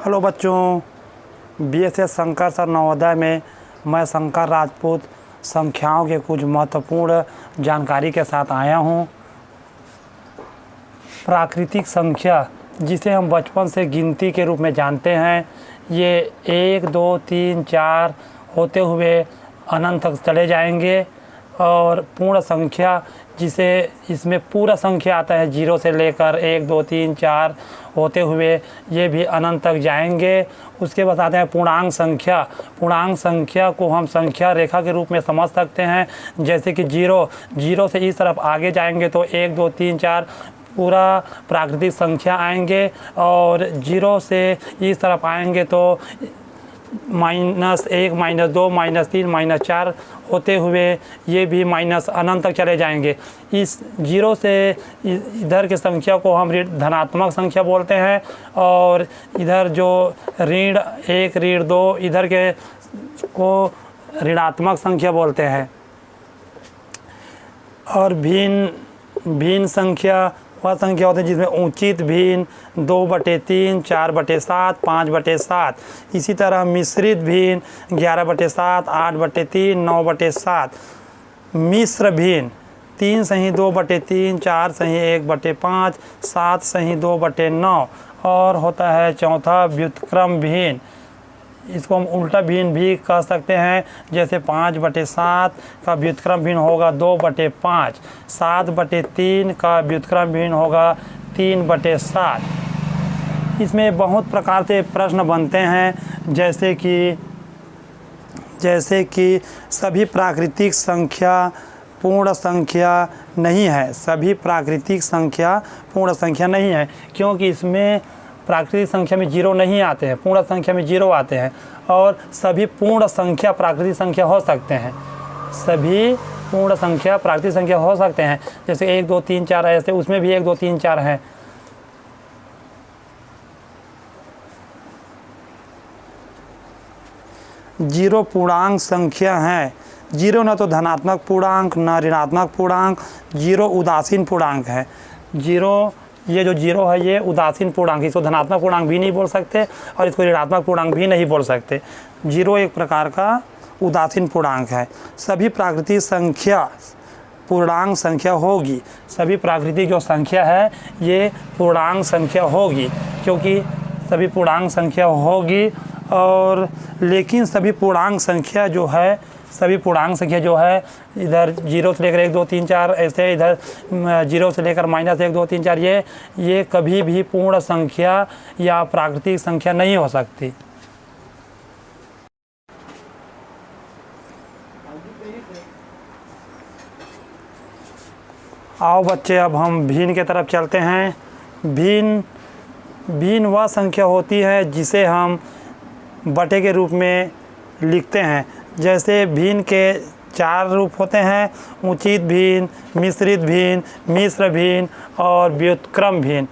Hello बच्चों, BSS Shankar sir Navodaya में मैं शंकर राजपूत संख्याओं के कुछ महत्वपूर्ण जानकारी के साथ आया हूँ। प्राकृतिक संख्या जिसे हम बचपन से गिनती के रूप में जानते हैं, ये 1 2 3 4 होते हुए अनंत तक चले जाएंगे। और पूर्ण संख्या जिसे इसमें पूरा संख्या आता है, 0 से लेकर 1 2 3 4 होते हुए ये भी अनंत तक जाएंगे। उसके बाद आते हैं पूर्णांक संख्या। पूर्णांक संख्या को हम संख्या रेखा के रूप में समझ सकते हैं, जैसे कि 0 से इस तरफ आगे जाएंगे तो 1 2 3 4 पूरा प्राकृतिक संख्या आएंगे, और 0 से इस तरफ आएंगे तो -1 -2 -3 -4 होते हुए ये भी माइनस अनंत तक चले जाएंगे। इस 0 से इधर की संख्या को हम धनात्मक संख्या बोलते हैं, और इधर जो ऋण 1 ऋण 2 इधर के को ऋणात्मक संख्या बोलते हैं। और भिन्न संख्या वह संख्या होती है जिसमें उचित भिन्न 2/3 4/7 5/7। इसी तरह मिश्रित भिन्न 11/7 8/3 9/7। मिश्र भिन्न 3 सही 2/3 4 सही 1/5 7 सही 2/9। और होता है चौथा व्युत्क्रम भिन्न, इसको हम उल्टा भिन्न भी कह सकते हैं, जैसे 5/7 का व्युत्क्रम भिन्न होगा 2/5। 7/3 का व्युत्क्रम भिन्न होगा 3/7। इसमें बहुत प्रकार से प्रश्न बनते हैं, जैसे कि सभी प्राकृतिक संख्या पूर्ण संख्या नहीं है। सभी प्राकृतिक संख्या पूर्ण संख्या नहीं है, क्योंकि इसमें प्राकृतिक संख्या में 0 नहीं आते हैं, पूर्ण संख्या में 0 आते हैं। और सभी पूर्ण संख्या प्राकृतिक संख्या हो सकते हैं। सभी पूर्ण संख्या प्राकृतिक संख्या हो सकते हैं, जैसे 1 2 3 4 ऐसे, उसमें भी 1 2 3 4 हैं। जीरो पूर्णांक संख्या है। 0 न तो धनात्मक पूर्णांक न ऋणात्मक पूर्णांक, 0 उदासीन पूर्णांक है। ये जो 0 है ये उदासीन पूर्णांक, इसको धनात्मक पूर्णांक भी नहीं बोल सकते और इसको ऋणात्मक पूर्णांक भी नहीं बोल सकते। 0 एक प्रकार का उदासीन पूर्णांक है। सभी प्राकृतिक संख्या पूर्णांक संख्या होगी। सभी प्राकृतिक जो संख्या है ये पूर्णांक संख्या होगी, क्योंकि सभी पूर्णांक संख्या होगी। और लेकिन सभी पूर्णांक संख्या जो है इधर 0 से लेकर 1 2 3 4 ऐसे, इधर 0 से लेकर -1 2 3 4 ये कभी भी पूर्ण संख्या या प्राकृतिक संख्या नहीं हो सकती। आओ बच्चे, अब हम भिन्न की तरफ चलते हैं। भिन्न वह संख्या होती है जिसे हम बटे के रूप में लिखते हैं। जैसे भिन्न के 4 रूप होते हैं: उचित भिन्न, मिश्रित भिन्न, मिश्र भिन्न और व्युत्क्रम भिन्न।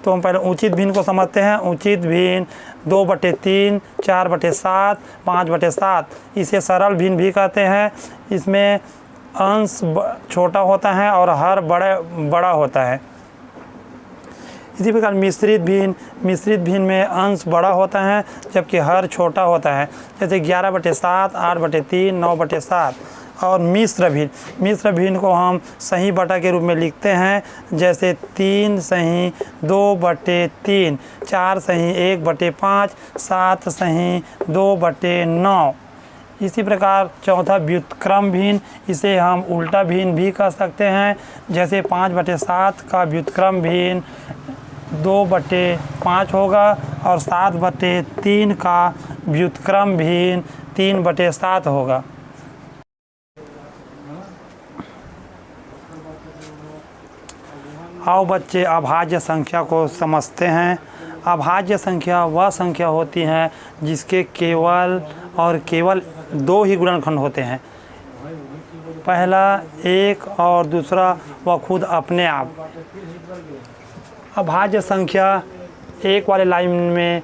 तो हम पहले उचित भिन्न को समझते हैं। उचित भिन्न 2/3 4/7 5/7, इसे सरल भिन्न भी कहते हैं। इसमें अंश छोटा होता है और हर बड़ा होता है। इसी प्रकार मिश्रित भिन्न में अंश बड़ा होता है जबकि हर छोटा होता है, जैसे 11/7 8/3 9/7। और मिश्र भिन्न को हम सही बटा के रूप में लिखते हैं, जैसे 3 सही 2/3 4 सही 1/5 7 सही 2/9। इसी प्रकार चौथा व्युत्क्रम भिन्न, इसे हम उल्टा भिन्न भी कह सकते हैं, जैसे 5/7 का व्युत्क्रम भिन्न 2/5 होगा और 7/3 का व्युत्क्रम भिन्न 3/7 होगा। आओ बच्चे, अभाज्य संख्या को समझते हैं। अभाज्य संख्या वह संख्या होती है जिसके केवल 2 ही गुणनखंड होते हैं। पहला 1 और दूसरा वह खुद अपने आप। अभाज्य संख्या 1 वाले लाइन में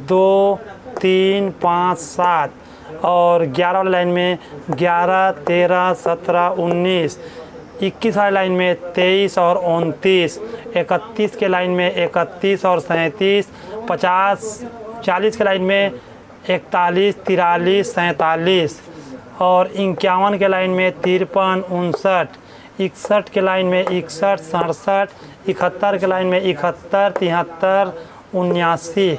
2 3 5 7, और 11 वाले लाइन में 11 13 17 19, 21 वाली लाइन में 23 और 29, 31 के लाइन में 31 और 37, 50 40 के लाइन में 41, 43, 47 और 51 के लाइन में 53, 59, 61 के लाइन में 61, 67, 71 के लाइन में 71, 73, 79